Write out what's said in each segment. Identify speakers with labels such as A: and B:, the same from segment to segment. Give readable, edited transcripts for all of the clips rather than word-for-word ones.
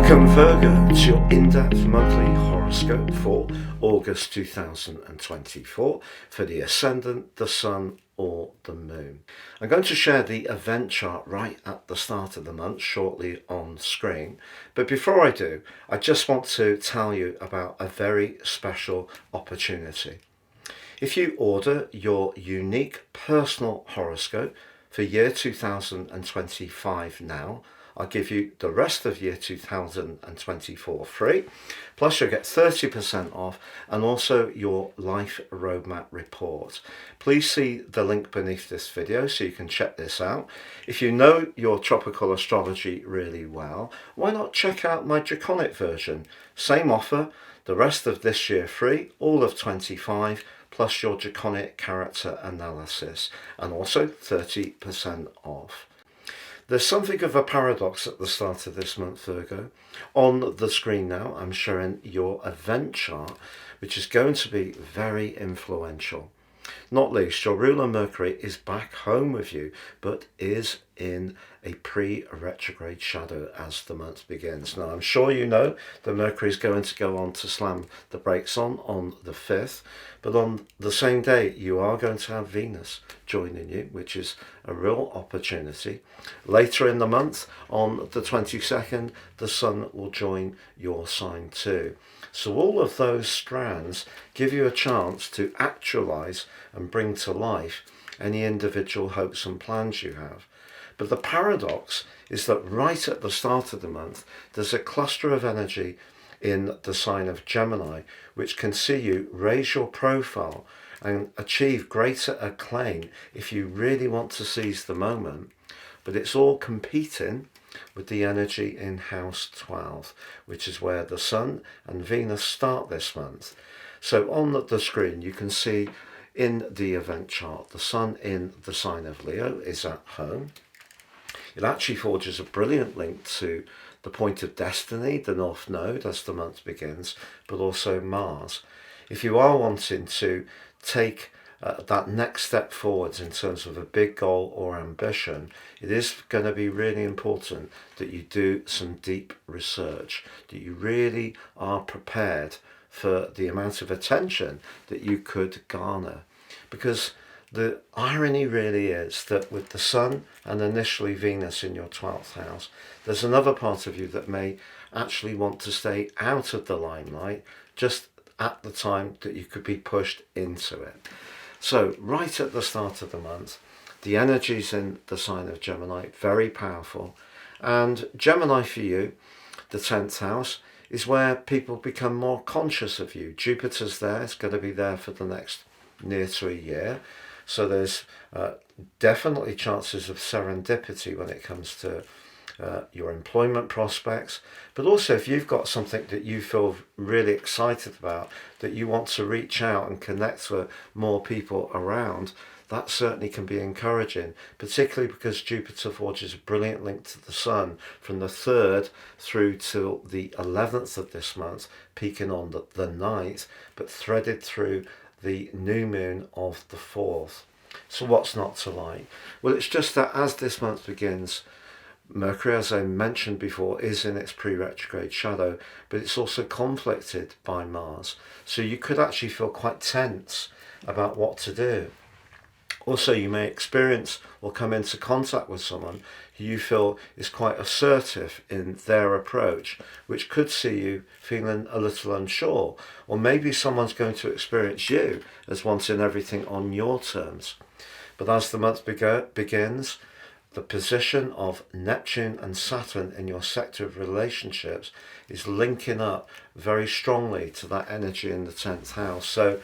A: Welcome Virgo to your in-depth monthly horoscope for August 2024 for the Ascendant, the Sun or the Moon. I'm going to share the event chart right at the start of the month shortly on screen, but before I do, I just want to tell you about a very special opportunity. If you order your unique personal horoscope for year 2025 now, I'll give you the rest of year 2024 free, plus you'll get 30% off and also your life roadmap report. Please see the link beneath this video so you can check this out. If you know your tropical astrology really well, why not check out my draconic version? Same offer, the rest of this year free, all of 25, plus your draconic character analysis, and also 30% off. There's something of a paradox at the start of this month, Virgo. On the screen now, I'm showing your event chart, which is going to be very influential. Not least, your ruler Mercury is back home with you, but is in a pre-retrograde shadow as the month begins. Now, I'm sure you know that Mercury is going to go on to slam the brakes on the 5th, but on the same day, you are going to have Venus joining you, which is a real opportunity. Later in the month, on the 22nd, the Sun will join your sign too. So all of those strands give you a chance to actualize and bring to life any individual hopes and plans you have. But the paradox is that right at the start of the month, there's a cluster of energy in the sign of Gemini, which can see you raise your profile and achieve greater acclaim if you really want to seize the moment. But it's all competing with the energy in house 12, which is where the Sun and Venus start this month. So on the screen you can see in the event chart, the Sun in the sign of Leo is at home. It actually forges a brilliant link to the point of destiny, the North Node, as the month begins, but also Mars. If you are wanting to take that next step forwards in terms of a big goal or ambition, it is going to be really important that you do some deep research, that you really are prepared for the amount of attention that you could garner. Because the irony really is that with the Sun and initially Venus in your 12th house, there's another part of you that may actually want to stay out of the limelight just at the time that you could be pushed into it. So right at the start of the month, the energies in the sign of Gemini, very powerful. And Gemini for you, the 10th house, is where people become more conscious of you. Jupiter's there, it's going to be there for the next near to a year. So there's definitely chances of serendipity when it comes to your employment prospects, but also if you've got something that you feel really excited about, that you want to reach out and connect with more people around, that certainly can be encouraging, particularly because Jupiter forges a brilliant link to the Sun from the 3rd through till the 11th of this month, peaking on the 9th, but threaded through the new moon of the 4th. So what's not to like? Well, it's just that as this month begins, Mercury, as I mentioned before, is in its pre-retrograde shadow, but it's also conflicted by Mars. So you could actually feel quite tense about what to do. Also, you may experience or come into contact with someone who you feel is quite assertive in their approach, which could see you feeling a little unsure. Or maybe someone's going to experience you as wanting everything on your terms. But as the month begins, the position of Neptune and Saturn in your sector of relationships is linking up very strongly to that energy in the 10th house. So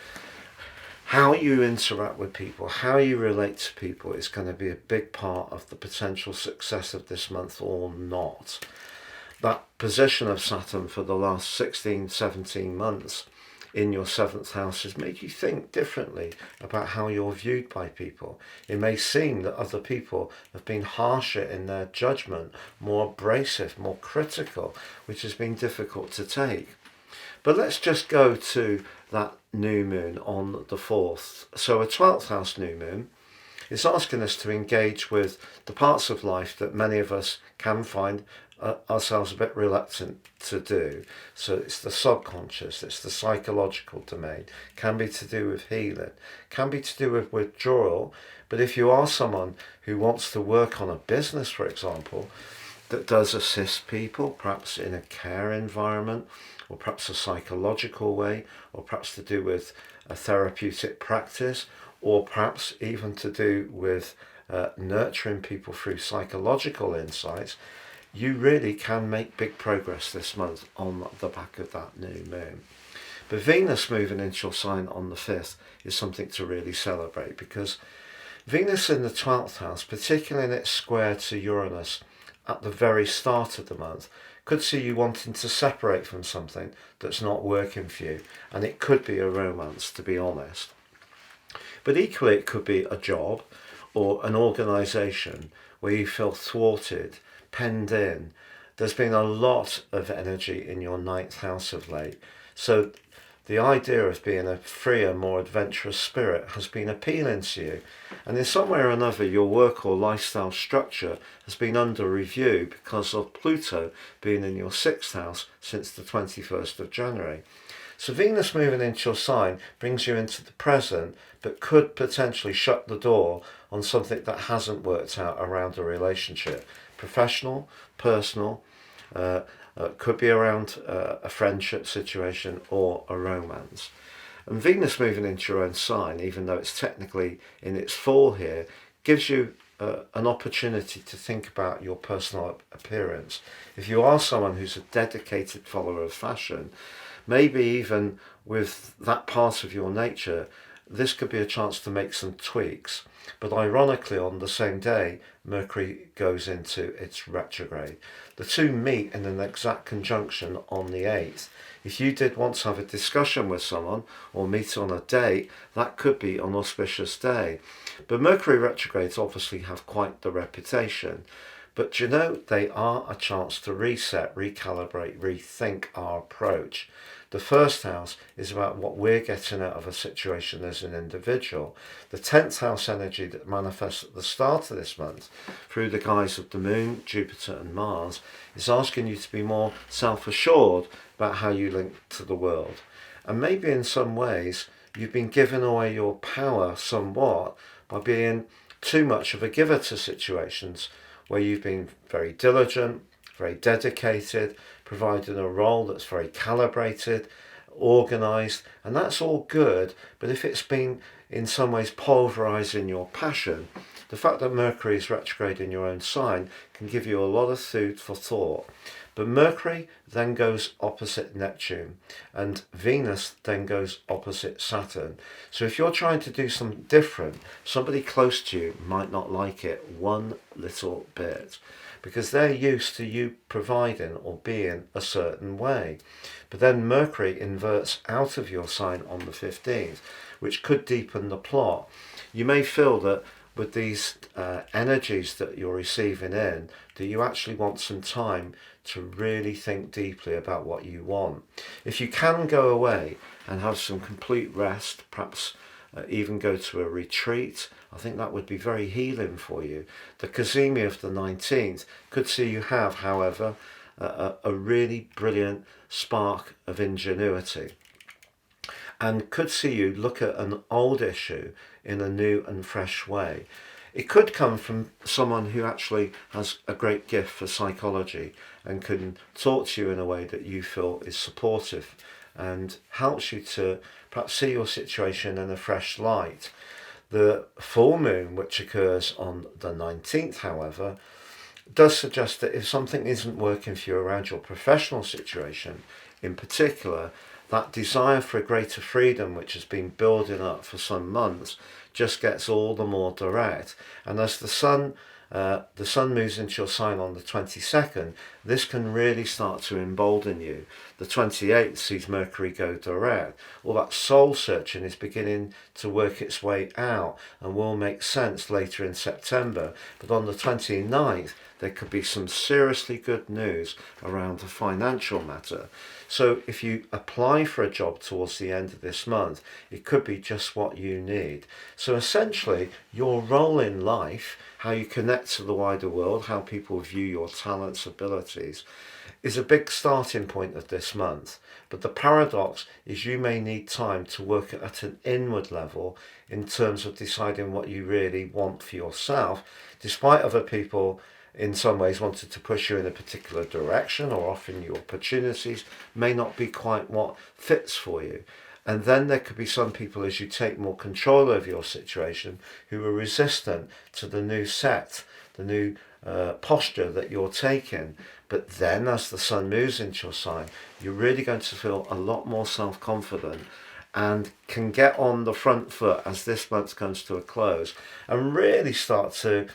A: how you interact with people, how you relate to people is going to be a big part of the potential success of this month or not. That position of Saturn for the last 16, 17 months in your 7th house has made you think differently about how you're viewed by people. It may seem that other people have been harsher in their judgment, more abrasive, more critical, which has been difficult to take. But let's just go to that new moon on the 4th. So a 12th house new moon is asking us to engage with the parts of life that many of us can find ourselves a bit reluctant to do. So it's the subconscious, it's the psychological domain, can be to do with healing, can be to do with withdrawal. But if you are someone who wants to work on a business, for example, that does assist people, perhaps in a care environment, or perhaps a psychological way, or perhaps to do with a therapeutic practice, or perhaps even to do with nurturing people through psychological insights, you really can make big progress this month on the back of that new moon. But Venus moving into your sign on the 5th is something to really celebrate, because Venus in the 12th house, particularly in its square to Uranus at the very start of the month, could see you wanting to separate from something that's not working for you. And it could be a romance, to be honest. But equally, it could be a job or an organisation where you feel thwarted, penned in. There's been a lot of energy in your 9th house of late. So the idea of being a freer, more adventurous spirit has been appealing to you. And in some way or another, your work or lifestyle structure has been under review because of Pluto being in your 6th house since the 21st of January. So Venus moving into your sign brings you into the present, but could potentially shut the door on something that hasn't worked out around a relationship. Professional, personal, could be around a friendship situation or a romance. And Venus moving into your own sign, even though it's technically in its fall here, gives you an opportunity to think about your personal appearance. If you are someone who's a dedicated follower of fashion, maybe even with that part of your nature, this could be a chance to make some tweaks. But ironically, on the same day, Mercury goes into its retrograde. The two meet in an exact conjunction on the 8th. If you did want to have a discussion with someone or meet on a date, that could be an auspicious day. But Mercury retrogrades obviously have quite the reputation. But you know, they are a chance to reset, recalibrate, rethink our approach. The 1st house is about what we're getting out of a situation as an individual. The 10th house energy that manifests at the start of this month through the guise of the moon, Jupiter and Mars is asking you to be more self-assured about how you link to the world. And maybe in some ways you've been giving away your power somewhat by being too much of a giver to situations where you've been very diligent, very dedicated, providing a role that's very calibrated, organised, and that's all good. But if it's been in some ways pulverising your passion, the fact that Mercury is retrograde in your own sign can give you a lot of food for thought. But Mercury then goes opposite Neptune, and Venus then goes opposite Saturn. So if you're trying to do something different, somebody close to you might not like it one little bit, because they're used to you providing or being a certain way. But then Mercury inverts out of your sign on the 15th, which could deepen the plot. You may feel that with these energies that you're receiving in, that you actually want some time to really think deeply about what you want. If you can go away and have some complete rest, perhaps even go to a retreat, I think that would be very healing for you. The Cazimi of the 19th could see you have, however, a really brilliant spark of ingenuity, and could see you look at an old issue in a new and fresh way. It could come from someone who actually has a great gift for psychology and can talk to you in a way that you feel is supportive and helps you to perhaps see your situation in a fresh light. The full moon, which occurs on the 19th, however, does suggest that if something isn't working for you around your professional situation, in particular, that desire for a greater freedom, which has been building up for some months, just gets all the more direct. And as the sun moves into your sign on the 22nd, this can really start to embolden you. The 28th sees Mercury go direct. All that soul searching is beginning to work its way out and will make sense later in September. But on the 29th, there could be some seriously good news around the financial matter. So if you apply for a job towards the end of this month, it could be just what you need. So essentially, your role in life, how you connect to the wider world, how people view your talents, abilities, is a big starting point of this month. But the paradox is you may need time to work at an inward level in terms of deciding what you really want for yourself, despite other people in some ways wanted to push you in a particular direction or offering you opportunities, may not be quite what fits for you. And then there could be some people, as you take more control over your situation, who are resistant to the new set, the new posture that you're taking. But then as the sun moves into your sign, you're really going to feel a lot more self-confident and can get on the front foot as this month comes to a close and really start to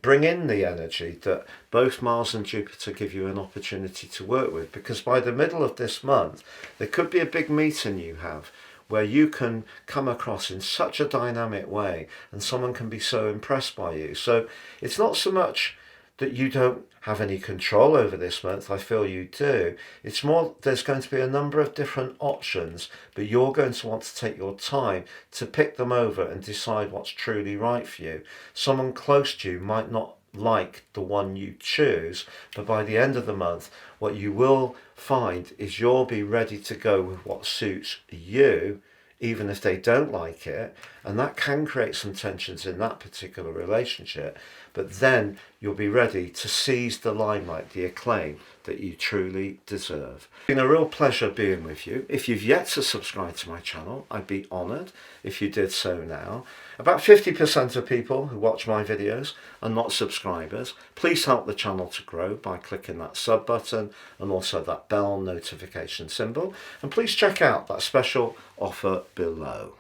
A: bring in the energy that both Mars and Jupiter give you an opportunity to work with. Because by the middle of this month, there could be a big meeting you have where you can come across in such a dynamic way and someone can be so impressed by you. So it's not so much that you don't have any control over this month. I feel you do. It's more there's going to be a number of different options, but you're going to want to take your time to pick them over and decide what's truly right for you. Someone close to you might not like the one you choose, but by the end of the month, what you will find is you'll be ready to go with what suits you, even if they don't like it, and that can create some tensions in that particular relationship, but then you'll be ready to seize the limelight, the acclaim that you truly deserve. It's been a real pleasure being with you. If you've yet to subscribe to my channel, I'd be honoured if you did so now. About 50% of people who watch my videos are not subscribers. Please help the channel to grow by clicking that sub button and also that bell notification symbol. And please check out that special offer below.